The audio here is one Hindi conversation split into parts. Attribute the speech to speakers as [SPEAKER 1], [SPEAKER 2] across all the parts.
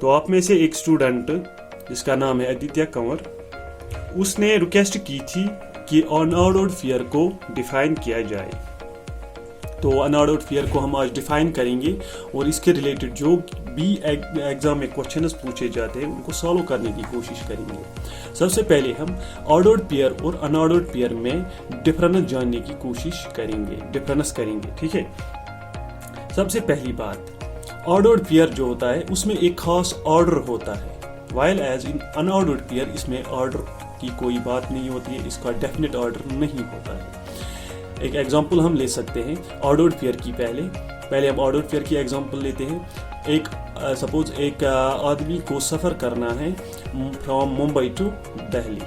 [SPEAKER 1] तो आप में से एक स्टूडेंट जिसका नाम है आदित्य कंवर, उसने रिक्वेस्ट की थी कि अनऑर्डर्ड पेयर को डिफाइन किया जाए। तो अनऑर्डर्ड पेयर को हम आज डिफाइन करेंगे और इसके रिलेटेड जो भी एग्जाम में क्वेश्चंस पूछे जाते हैं उनको सॉल्व करने की कोशिश करेंगे। सबसे पहले हम ऑर्डर्ड पेयर और अनऑर्डर्ड पेयर में डिफरेंस जानने की कोशिश करेंगे, ठीक है। सबसे पहली बात, ऑर्डर्ड पेयर जो होता है उसमें एक खास ऑर्डर होता है, while as in unordered pair इसमें ऑर्डर की कोई बात नहीं होती है, इसका डेफिनेट ऑर्डर नहीं होता है। एक एग्जांपल हम ले सकते हैं ऑर्डर्ड पेयर की। पहले हम ऑर्डर्ड पेयर की एग्जांपल लेते हैं। एक सपोज एक आदमी को सफ़र करना है फ्रॉम मुंबई टू दिल्ली।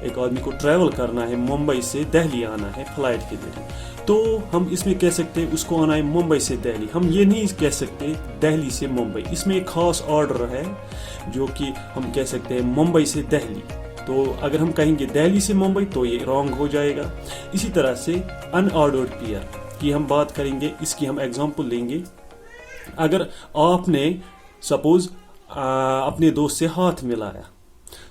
[SPEAKER 1] एक आदमी को ट्रैवल करना है, मुंबई से दिल्ली आना है फ्लाइट के जरिए। तो हम इसमें कह सकते हैं उसको आना है मुंबई से दिल्ली। हम ये नहीं कह सकते दिल्ली से मुंबई, इसमें एक खास ऑर्डर है जो कि हम कह सकते हैं मुंबई से दिल्ली। तो अगर हम कहेंगे दिल्ली से मुंबई तो ये रॉन्ग हो जाएगा। इसी तरह से अनऑर्डर्ड पेयर की हम बात करेंगे, इसकी हम एग्जांपल लेंगे। अगर आपने सपोज अपने दोस्त से हाथ मिलाया,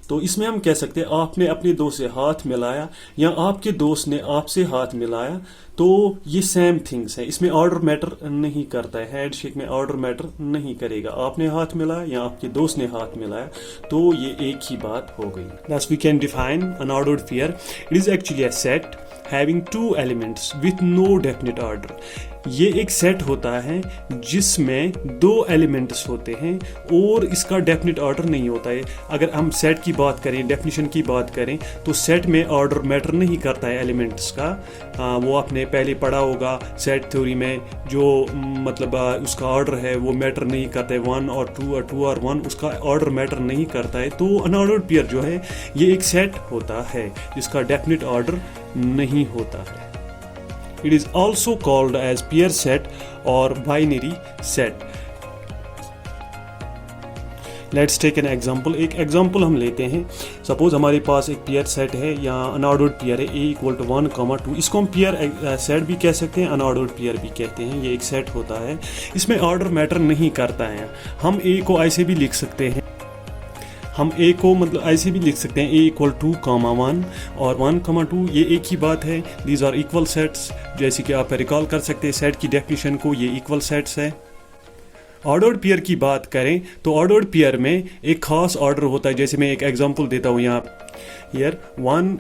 [SPEAKER 1] तो इसमें हम कह सकते हैं आपने अपने दोस्त से हाथ मिलाया या आपके दोस्त ने आपसे हाथ मिलाया, तो ये सेम थिंग्स है, इसमें ऑर्डर मैटर नहीं करता है। हैंडशेक में ऑर्डर मैटर नहीं करेगा, आपने हाथ मिलाया या आपके दोस्त ने हाथ मिलाया, तो ये एक ही बात हो गई। Thus we can define unordered pair. It is actually a set having two elements with no definite order. ये एक सेट होता है जिसमें दो एलिमेंट्स होते हैं और इसका डेफिनेट ऑर्डर नहीं होता है। अगर हम सेट की बात करें, डेफिनेशन की बात करें, तो सेट में ऑर्डर मैटर नहीं करता है एलिमेंट्स का। वो आपने पहले पढ़ा होगा सेट थ्योरी में, जो मतलब उसका ऑर्डर है वो मैटर नहीं करता है। 1 और 2 और 2 और 1 उसका ऑर्डर मैटर नहीं करता है। तो अनऑर्डर्ड पेयर जो है ये एक सेट होता है जिसका डेफिनेट ऑर्डर नहीं होता है। It is also called as pair set or binary set. Let's take an example. एक एग्जाम्पल हम लेते हैं। सपोज हमारे पास एक पेयर सेट है या अनऑर्डर्ड पेयर है A = 1, 2। इसको हम पेयर सेट भी कह सकते हैं, अनऑर्डर्ड पेयर भी कहते हैं। ये एक सेट होता है, इसमें ऑर्डर मैटर नहीं करता है। हम A को ऐसे भी लिख सकते हैं, हम A को मतलब ऐसे भी लिख सकते हैं A = 2, 1 और 1, 2 ये एक ही बात है। These are equal sets. जैसे कि आप रिकॉल कर सकते हैं सेट की डेफिनेशन को, ये इक्वल सेट्स है। ऑर्डर्ड पेयर की बात करें तो ऑर्डर्ड पेयर में एक खास ऑर्डर होता है। जैसे मैं एक एग्जांपल देता हूँ यहाँ हियर 1,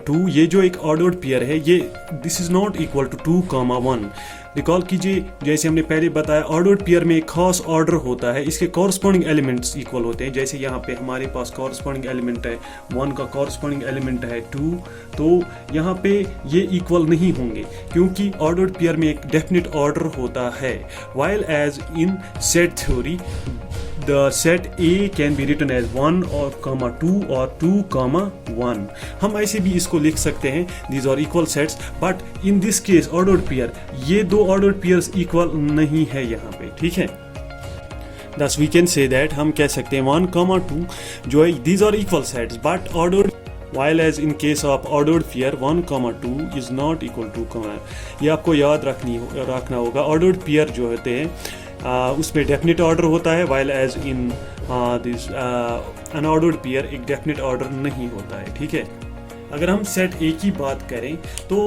[SPEAKER 1] 2। ये जो एक ऑर्डर्ड पेयर है ये this is not equal to 2, 1। Recall कीजिए, जैसे हमने पहले बताया ऑर्डर्ड पेयर में एक खास ऑर्डर होता है, इसके कॉरस्पॉन्डिंग एलिमेंट्स इक्वल होते हैं। जैसे यहाँ पे हमारे पास कॉरस्पॉन्डिंग एलिमेंट है 1 का कॉरस्पॉन्डिंग एलिमेंट है 2, तो यहाँ पे ये इक्वल नहीं होंगे क्योंकि ऑर्डर्ड पेयर में एक डेफिनेट ऑर्डर होता है। While as in set theory the set A can be written as 1 or 2 or 2, 1। हम ऐसे भी इसको लिख सकते हैं, these are equal sets, but in this case ordered pair, ये दो ordered pairs equal नहीं है यहाँ पे, ठीक है। Thus we can say that हम कह सकते हैं 1, 2 जो है these are equal sets but ordered, while as in case of ordered pair 1, 2 is not equal to। ये आपको याद रखना होगा। ordered pair जो होते हैं उसमें डेफिनेट ऑर्डर होता है, while as in this unordered pair एक डेफिनेट ऑर्डर नहीं होता है, ठीक है। अगर हम सेट ए की बात करें तो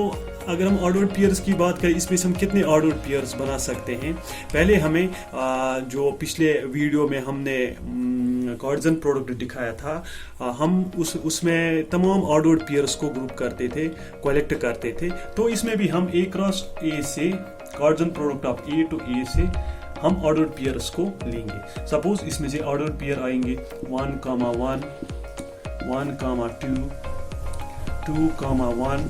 [SPEAKER 1] अगर हम ऑर्डर्ड पेयर्स की बात करें, इसमें से हम कितने ऑर्डर्ड पेयर्स बना सकते हैं। पहले हमें जो पिछले वीडियो में हमने गॉड्सन प्रोडक्ट दिखाया था, हम उसमें तमाम ऑर्डर्ड पेयर्स को ग्रुप करते थे, कलेक्ट करते थे। तो इसमें भी हम A क्रॉस A से गॉड्सन product of A to A से हम ऑर्डर्ड पेयर्स को लेंगे। सपोज इसमें से ऑर्डर्ड पेयर आएंगे 1, 1, 1, 2, 2, 1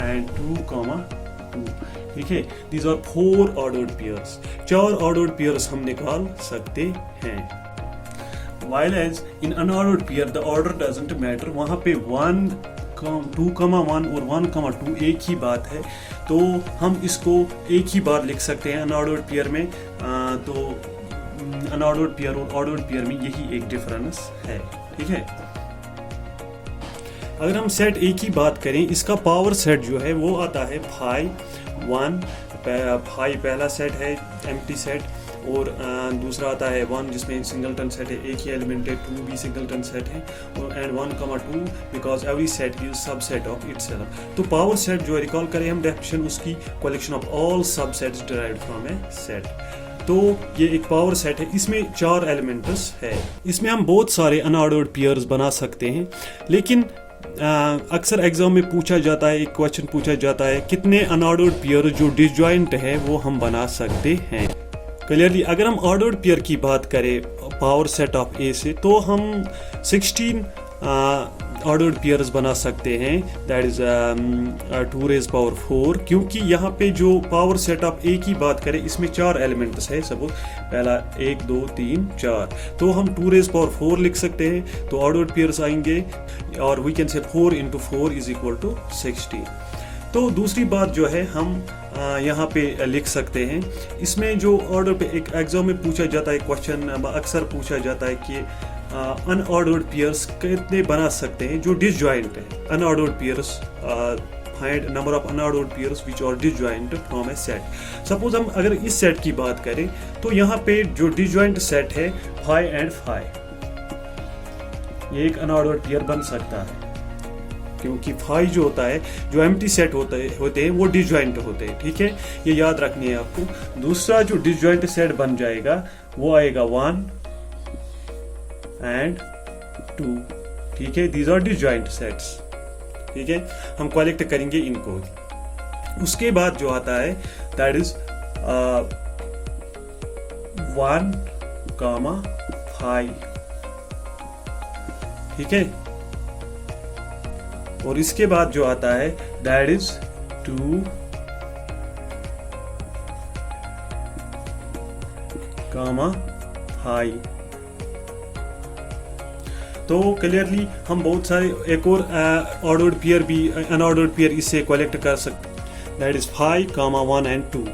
[SPEAKER 1] एंड 2, 2, ठीक है। These are 4 ordered pairs. 4 ordered pairs हम निकाल सकते हैं। While as in unordered pair the order doesn't matter, वहां पे 1, 2, 1 और 1, 2 एक ही बात है, तो हम इसको एक ही बार लिख सकते हैं अनऑर्डर्ड पेयर में। तो अनऑर्डर्ड पेयर और ऑर्डर्ड पेयर में यही एक डिफरेंस है, ठीक है। अगर हम सेट ए की बात करें, इसका पावर सेट जो है वो आता है 5, 1। 5 पहला सेट है एम्प्टी सेट और दूसरा आता है 1 जिसमें सिंगलटन सेट है, एक ही एलिमेंट है, 2 भी सिंगलटन सेट है, and 1,2 because every set is subset of itself. तो पावर सेट जो है, रिकॉल करें हम डेफिनेशन उसकी, collection of all subsets derived from a set. तो ये एक पावर सेट है, इसमें 4 एलिमेंट्स है। इसमें हम बहुत सारे अनऑर्डर्ड पेयर्स बना सकते हैं, लेकिन अक्सर एग्जाम में पूछा जाता है, एक क्वेश्चन पूछा जाता है कितने अनऑर्डर्ड पेयर जो डिसजॉइंट है वो हम बना सकते हैं। क्लियरली अगर हम ऑर्डर्ड पेयर की बात करें पावर सेट ऑफ ए से, तो हम 16 ऑर्डर्ड पेयर्स बना सकते हैं, दैट इज 2⁴, क्योंकि यहाँ पे जो पावर सेट ऑफ ए की बात करें इसमें 4 एलिमेंट्स है। सपोज पहला 1 2 3 4, तो हम 2⁴ लिख सकते हैं, तो ऑर्डर्ड पेयर्स आएंगे, और वी कैन से 4 × 4 = 16। तो दूसरी बात जो है हम यहाँ पे लिख सकते हैं, इसमें जो ऑर्डर पे एक एग्जाम में पूछा जाता है क्वेश्चन, अक्सर पूछा जाता है कि अनऑर्डर्ड पेयर्स कितने बना सकते हैं जो डिसजॉइंट है। Unordered pairs, find number of unordered pairs which are disjoint from a set. Suppose हम अगर इस सेट की बात करें, तो यहाँ पे जो डिसजॉइंट सेट है 5 and 5, ये एक अनऑर्डर्ड पेयर बन सकता है, क्योंकि 5 जो होता है, जो एम्प्टी सेट होते हैं वो डिसजॉइंट होते हैं। ठीक है, ये याद रखनी है आपको। दूसरा जो डिसजॉइंट सेट बन जाएगा वो आएगा 1 and 2। ठीक है, दीज आर डिसजॉइंट सेट्स। ठीक है, हम कलेक्ट करेंगे इनको। उसके बाद जो आता है दैट इज 1,5। ठीक है, और इसके बाद जो आता है दैट इज 2,5। तो क्लियरली हम बहुत सारे एक और ऑर्डर्ड पेयर भी, अनऑर्डर्ड पेयर इससे कलेक्ट कर सकते हैं, दैट इज 5, 1 and 2।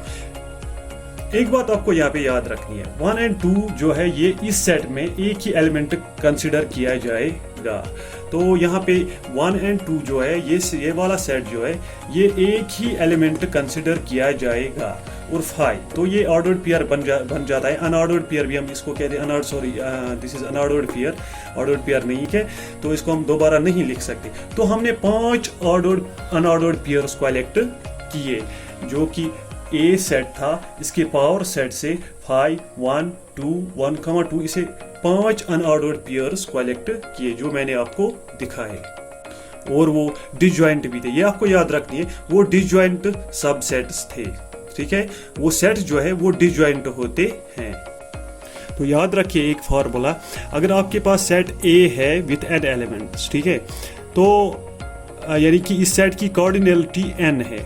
[SPEAKER 1] एक बात आपको यहाँ पे याद रखनी है, 1 and 2 जो है ये इस सेट में एक ही एलिमेंट कंसिडर किया जाएगा। तो यहाँ पे 1 and 2 जो है, ये वाला सेट जो है ये एक ही एलिमेंट कंसिडर किया जाएगा। और 5 तो ये ऑर्डर्ड पेयर बन जाता है। अनऑर्डर्ड पेयर भी हम इसको कहते हैं, this is unordered pair, ordered pair नहीं है, तो इसको हम दोबारा नहीं लिख सकते। तो हमने 5 अनऑर्डर्ड पेयर्स कलेक्ट किए, जो कि ए सेट था, इसके पावर सेट से 5, 1, 2, 1,2 इसे 5 अनऑर्डर्ड पेयर्स कलेक्ट किए, जो मैंने आपको दिखाए। और वो डिसजॉइंट भी थे, ये आपको याद रखनी है, वो डिसजॉइंट सबसेट्स थे। ठीक है, वो सेट जो है वो डिसजॉइंट होते हैं। तो याद रखिए एक फार्मूला, अगर आपके पास सेट ए है विथ n एलिमेंट्स, ठीक है, तो यानी कि इस सेट की कार्डिनलिटी n है,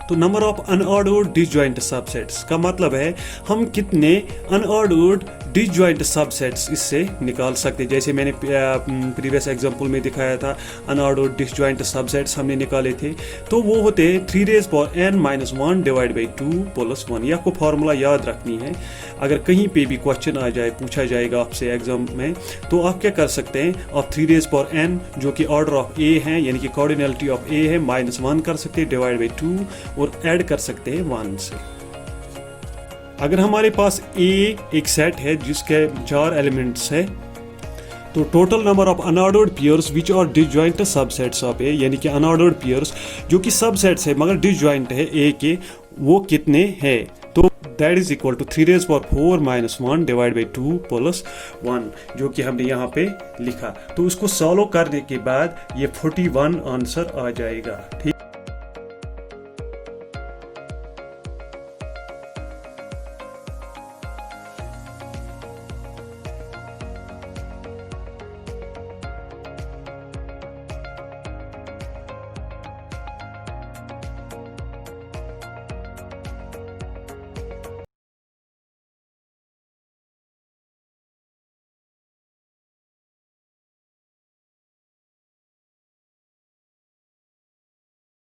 [SPEAKER 1] तो number of unordered disjoint subsets का मतलब है हम कितने अनऑर्डर्ड डिसजॉइंट सबसेट्स इससे निकाल सकते हैं। जैसे मैंने प्रीवियस एग्जांपल में दिखाया था, अनऑर्डर्ड डिसजॉइंट सबसेट्स हमने निकाले थे, तो वो होते हैं 3⁻n-1 / 2 + 1। ये आपको फार्मूला याद रखनी है। अगर कहीं पे भी क्वेश्चन आ जाए, पूछा जाएगा आपसे एग्जाम में, तो आप क्या कर सकते हैं, आप 3⁻n जो कि ऑर्डर ऑफ ए है, यानी कि कार्डिनलिटी ऑफ ए है, -1 कर सकते हैं, / 2 और ऐड कर सकते हैं 1 से। अगर हमारे पास ए एक सेट है जिसके 4 एलिमेंट्स है, तो total number of unordered pairs which are disjoint subsets of A, यानी कि अनऑर्डर्ड पेयर्स जो कि सबसेट्स है मगर डिसजॉइंट है ए के, वो कितने हैं, तो दैट इज इक्वल टू 3⁻4-1 / 2 + 1, जो कि हमने यहाँ पे लिखा। तो उसको सॉल्व करने के बाद ये 41 आंसर आ जाएगा। ठीक।